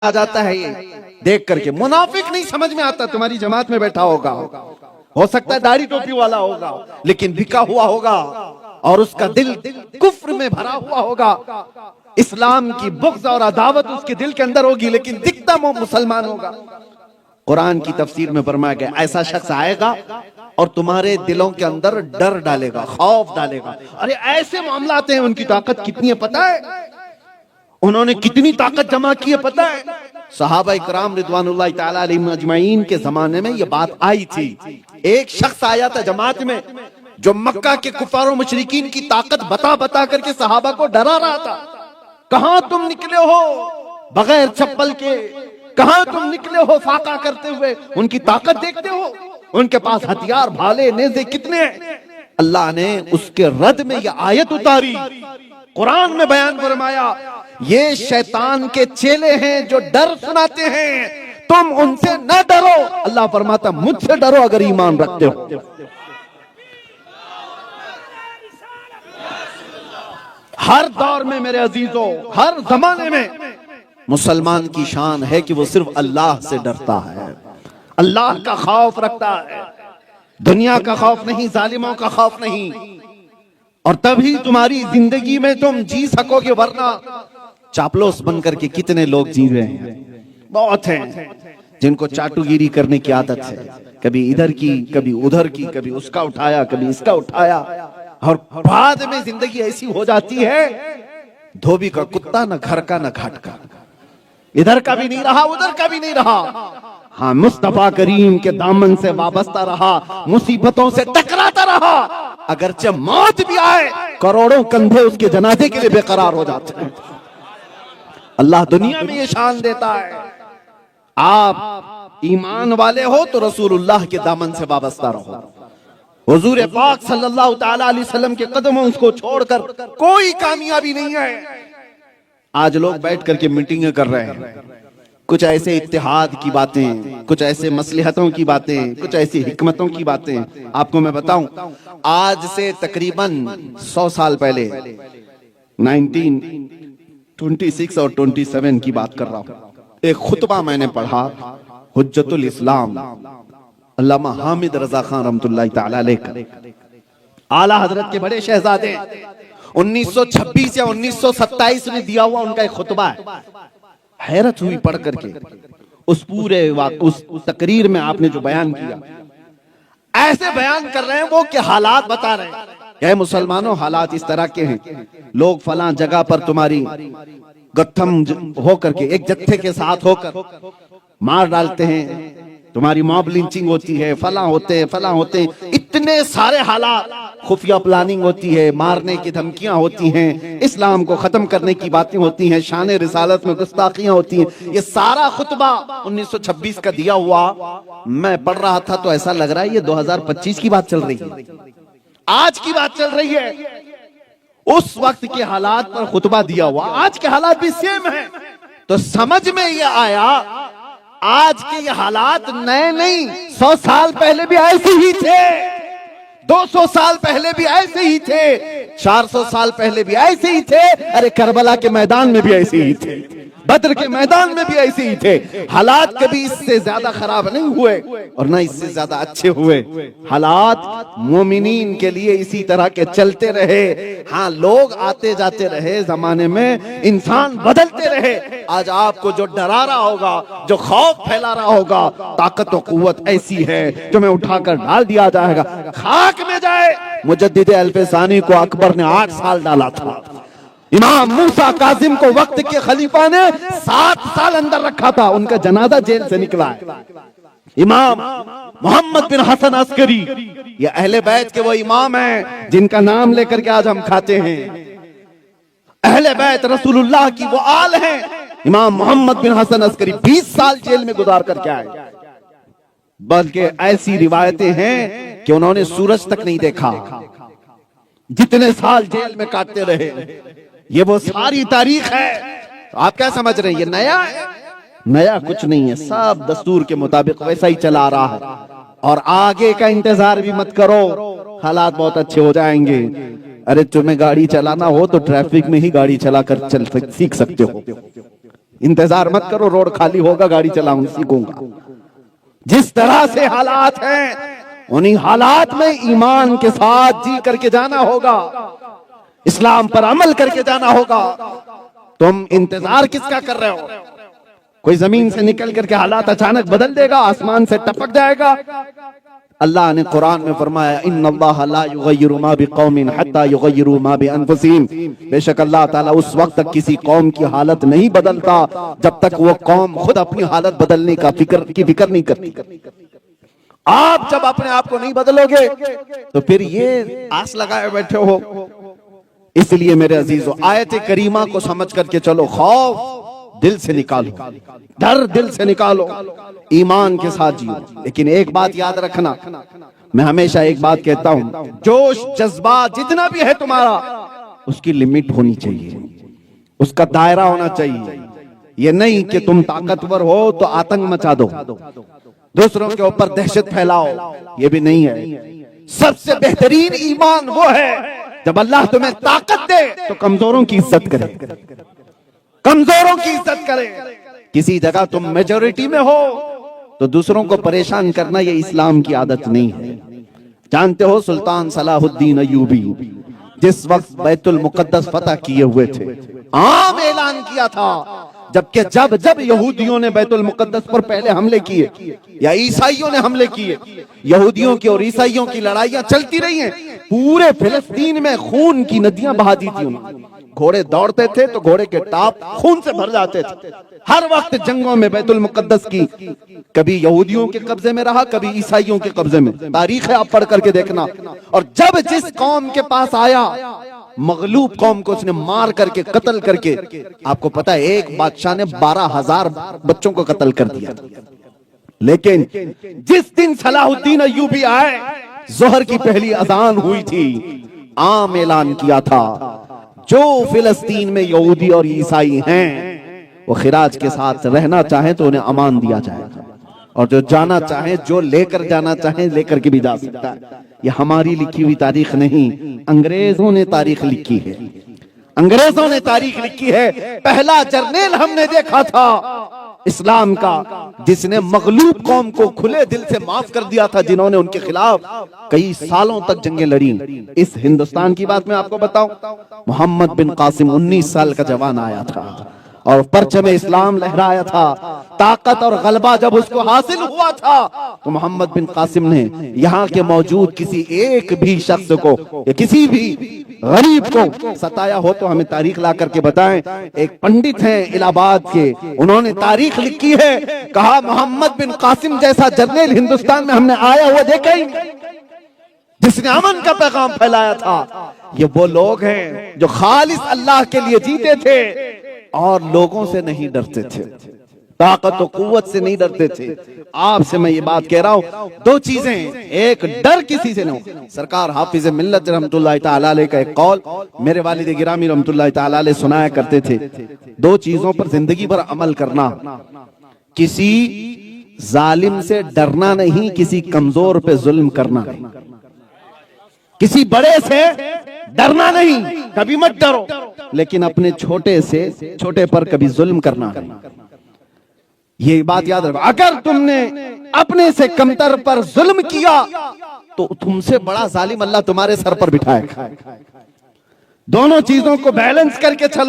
آ جاتا ہے یہ دیکھ کر کے. منافق نہیں سمجھ میں آتا, تمہاری جماعت میں بیٹھا ہوگا, ہو سکتا ہے داڑھی ٹوپی والا ہوگا, لیکن بکا ہوا ہوگا اور اس کا دل کفر میں بھرا ہوا ہوگا, اسلام کی بغض اور عداوت اس کے دل کے اندر ہوگی, لیکن دکھتا وہ مسلمان ہوگا. قرآن کی تفسیر میں فرمایا گیا ایسا شخص آئے گا اور تمہارے دلوں کے اندر ڈر ڈالے گا, خوف ڈالے گا. ارے ایسے معاملات ہیں, ان کی طاقت کتنی ہے پتہ ہے, انہوں نے کتنی طاقت جمع کی ہے پتہ ہے. صحابہ کرام رضوان اللہ تعالی علیہم اجمعین کے زمانے میں یہ بات آئی تھی. ایک شخص آیا تھا جماعت میں جو مکہ کے کفار و مشرکین کی طاقت بتا بتا کر کے صحابہ کو ڈرا رہا تھا. کہاں تم نکلے ہو بغیر چپل کے, کہاں تم نکلے ہو فاقہ کرتے ہوئے, ان کی طاقت دیکھتے ہو, ان کے پاس ہتھیار بھالے نیزے کتنے ہیں. اللہ نے اس کے رد میں یہ آیت اتاری, قرآن میں بیان فرمایا یہ شیطان کے چیلے ہیں جو ڈر سناتے ہیں, تم ان سے نہ ڈرو. اللہ فرماتا مجھ سے ڈرو اگر ایمان رکھتے ہو. ہر دور میں میرے عزیزوں, ہر زمانے میں مسلمان کی شان ہے کہ وہ صرف اللہ سے ڈرتا ہے, اللہ کا خوف رکھتا ہے, دنیا کا خوف نہیں, ظالموں کا خوف نہیں. اور تبھی تمہاری زندگی میں تم جی سکو گے, ورنہ چاپلوس بن کر کے کتنے لوگ جی رہے ہیں. بہت ہیں جن کو چاٹو گیری کرنے کی عادت ہے, کبھی ادھر کی کبھی ادھر کی, کبھی اس کا اٹھایا کبھی اس کا اٹھایا, اور بعد میں زندگی ایسی ہو جاتی ہے دھوبی کا کتا, نہ گھر کا نہ گھاٹ کا, ادھر کا بھی نہیں رہا ادھر کا بھی نہیں رہا. ہاں مصطفیٰ کریم کے دامن سے وابستہ رہا, مصیبتوں سے ٹکراتا رہا, اگرچہ موت بھی آئے کروڑوں کندھے اس کے جنازے کے لیے بے قرار ہو جاتے ہیں. اللہ دنیا میں یہ شان دیتا ہے. آپ ایمان والے ہو تو رسول اللہ کے دامن سے وابستہ رہو. حضور پاک صلی اللہ تعالی علیہ وسلم کے قدموں کو چھوڑ کر کوئی کامیابی نہیں ہے. آج لوگ بیٹھ کر کے میٹنگیں کر رہے ہیں, کچھ ایسے اتحاد کی باتیں, کچھ ایسے مصلحتوں کی باتیں, کچھ ایسی حکمتوں کی باتیں. آپ کو میں بتاؤں, آج سے تقریباً 100 سال پہلے 1926 اور 27 کی بات کر رہا ہوں, ایک خطبہ میں نے پڑھا, حجت الاسلام علامہ حامد رضا خان رحمت اللہ تعالی علیہ کا, اعلیٰ حضرت کے بڑے شہزادے, 1926 یا 1927 میں دیا ہوا ان کا ایک خطبہ ہے. حیرت ہوئی پڑھ کر کے اس پورے اس تقریر میں آپ نے جو بیان کیا, ایسے بیان کر رہے ہیں وہ کہ حالات بتا رہے ہیں کہ مسلمانوں حالات اس طرح کے ہیں, لوگ فلاں جگہ پر تمہاری گتھم ہو کر کے ایک جتھے کے ساتھ ہو کر مار ڈالتے ہیں, تمہاری موب لنچنگ ہوتی ہے, فلاں ہوتے ہیں, اتنے سارے حالات, خفیہ پلاننگ ہوتی ہے, مارنے کی دھمکیاں ہوتی ہیں, اسلام کو ختم کرنے کی باتیں ہوتی ہیں, شان رسالت میں گستاخیاں ہوتی ہیں. یہ سارا خطبہ 1926 کا دیا ہوا میں پڑھ رہا تھا تو ایسا لگ رہا ہے یہ 2025 کی بات چل رہی ہے, آج کی بات چل رہی ہے. اس وقت کے حالات پر خطبہ دیا ہوا, آج کے حالات بھی سیم ہیں. تو سمجھ میں یہ آیا آج کے یہ حالات نئے نہیں, 100 سال پہلے بھی ایسے ہی تھے, 200 سال پہلے بھی ایسے ہی تھے, 400 سال پہلے بھی ایسے ہی تھے, ارے کربلا کے میدان میں بھی ایسے ہی تھے, بدر کے میدان میں بھی ایسے ہی تھے. حالات کبھی اس سے زیادہ خراب نہیں ہوئے اور نہ اس سے زیادہ اچھے ہوئے. حالات مومنین کے لیے اسی طرح کے چلتے رہے. ہاں لوگ آتے جاتے رہے, زمانے میں انسان بدلتے رہے. آج آپ کو جو ڈرا رہا ہوگا, جو خوف پھیلا رہا ہوگا, طاقت و قوت ایسی ہے تمہیں اٹھا کر ڈال دیا جائے گا, خاک میں جائے. مجدد الفسانی کو اکبر نے 8 سال ڈالا تھا, امام موسیٰ کاظم کو وقت کے خلیفہ نے 7 سال اندر رکھا تھا, ان کا جنازہ جیل سے نکلا ہے. امام محمد بن حسن عسکری, یہ اہل بیت کے وہ امام ہیں جن کا نام لے کر کے آج ہم کھاتے ہیں. اہل بیت رسول اللہ کی وہ آل ہیں. امام محمد بن حسن عسکری 20 سال جیل میں گزار کر کے آئے, بلکہ ایسی روایتیں ہیں کہ انہوں نے سورج تک نہیں دیکھا, جتنے سال جیل میں کاٹتے رہے. یہ وہ ساری تاریخ ہے. آپ کیا سمجھ رہے ہیں یہ نیا ہے؟ نیا کچھ نہیں ہے, سب دستور کے مطابق ویسا ہی چلا رہا ہے. اور آگے کا انتظار بھی مت کرو, حالات بہت اچھے ہو جائیں گے. ارے تمہیں گاڑی چلانا ہو تو ٹریفک میں ہی گاڑی چلا کر سیکھ سکتے ہو. انتظار مت کرو روڈ خالی ہوگا گاڑی چلاؤں سیکھوں گا. جس طرح سے حالات ہیں انہی حالات میں ایمان کے ساتھ جی کر کے جانا ہوگا, اسلام پر عمل کر کے جانا ہوگا. تم انتظار کس کا کر رہے ہو؟ کوئی زمین سے نکل کر کے حالات اچانک بدل دے گا, آسمان سے ٹپک جائے گا. اللہ نے قرآن میں فرمایا ان اللہ لا یغیر ما بقوم حتی یغیروا ما بانفسہم, بے شک اللہ تعالیٰ اس وقت تک کسی قوم کی حالت نہیں بدلتا جب تک وہ قوم خود اپنی حالت بدلنے کی فکر نہیں کرتی. آپ جب اپنے آپ کو نہیں بدلو گے تو پھر یہ آس لگائے بیٹھے ہو. اس لیے میرے عزیزو آیت کریمہ کو سمجھ کر کے چلو, خوف دل سے نکالو, ڈر دل سے نکالو, ایمان کے ساتھ جیو. لیکن ایک بات یاد رکھنا, میں ہمیشہ ایک بات کہتا ہوں, جوش جذبات جتنا بھی ہے تمہارا اس کی لمٹ ہونی چاہیے, اس کا دائرہ ہونا چاہیے. یہ نہیں کہ تم طاقتور ہو تو آتنک مچا دو, دوسروں کے اوپر دہشت پھیلاؤ, یہ بھی نہیں ہے. سب سے بہترین ایمان وہ ہے جب اللہ تمہیں طاقت دے تو کمزوروں کی عزت کرے, کمزوروں کی عزت کرے. کسی جگہ تم میجورٹی میں ہو تو دوسروں کو پریشان کرنا یہ اسلام کی عادت نہیں ہے. جانتے ہو سلطان صلاح الدین ایوبی جس وقت بیت المقدس فتح کیے ہوئے تھے, عام اعلان کیا تھا, جبکہ جب یہودیوں نے بیت المقدس پر پہلے حملے کیے یا عیسائیوں نے حملے کیے, یہودیوں کی اور عیسائیوں کی لڑائیاں چلتی رہی ہیں, پورے فلسطین میں خون کی ندیاں بہا دی تھی. گھوڑے دوڑتے تھے تو گھوڑے کے ٹاپ خون سے بھر جاتے تھے. ہر وقت جنگوں میں بیت المقدس کی کبھی یہودیوں کے قبضے میں رہا, کبھی عیسائیوں کے قبضے میں. تاریخ ہے, آپ پڑھ کر کے دیکھنا. اور جب جس قوم کے پاس آیا مغلوب قوم کو اس نے مار کر کے قتل کر کے, آپ کو پتا ہے ایک بادشاہ نے 12,000 بچوں کو قتل کر دیا. لیکن جس دن صلاح الدین ایوبی آئے, ظہر کی پہلی اذان ہوئی تھی, عام اعلان کیا تھا جو فلسطین میں یہودی اور عیسائی ہیں وہ خراج کے ساتھ رہنا چاہیں تو انہیں امان دیا جائے گا, اور جو جانا چاہیں, جو لے کر جانا چاہیں لے کر کے بھی جا سکتا ہے. یہ ہماری لکھی ہوئی تاریخ نہیں, انگریزوں نے تاریخ لکھی ہے, انگریزوں نے تاریخ لکھی ہے. پہلا جرنیل ہم نے دیکھا تھا اسلام کا جس نے مغلوب قوم کو کھلے دل سے معاف کر دیا تھا, جنہوں نے ان کے خلاف کئی سالوں تک جنگیں لڑیں. اس ہندوستان کی بات میں آپ کو بتاؤں, محمد بن قاسم 19 سال کا جوان آیا تھا اور پرچم اسلام لہرایا تھا. طاقت اور غلبہ جب اس کو حاصل ہوا تھا تو محمد بن قاسم نے یہاں کے موجود کسی ایک بھی شخص کو یا کسی بھی غریب کو ستایا ہو تو ہمیں تاریخ لا کر کے بتائیں. ایک پنڈت ہیں الہ آباد کے, انہوں نے تاریخ لکھی ہے, کہا محمد بن قاسم جیسا جرنیل ہندوستان میں ہم نے آیا ہوا دیکھا ہی نہیں جس نے امن کا پیغام پھیلایا تھا. یہ وہ لوگ ہیں جو خالص اللہ کے لیے جیتے تھے اور لوگوں سے نہیں ڈرتے تھے, طاقت و قوت سے نہیں ڈرتے تھے. آپ سے میں یہ بات کہہ رہا ہوں, دو چیزیں, ایک ڈر کسی سے نہ ہو. سرکار حافظ ملت رحمت اللہ تعالی علیہ کا ایک قول میرے والد گرامی رحمت اللہ تعالی علیہ سنایا کرتے تھے, دو چیزوں پر زندگی بھر عمل کرنا, کسی ظالم سے ڈرنا نہیں, کسی کمزور پہ ظلم کرنا نہیں. کسی بڑے سے ڈرنا نہیں, کبھی مت ڈرو, لیکن اپنے چھوٹے پر کبھی ظلم کرنا نہیں. یہ بات یاد رکھو, اگر تم نے اپنے سے کمتر پر ظلم کیا تو تم سے بڑا ظالم اللہ تمہارے سر پر بٹھائے گا. دونوں چیزوں کو بیلنس کر کے چلو.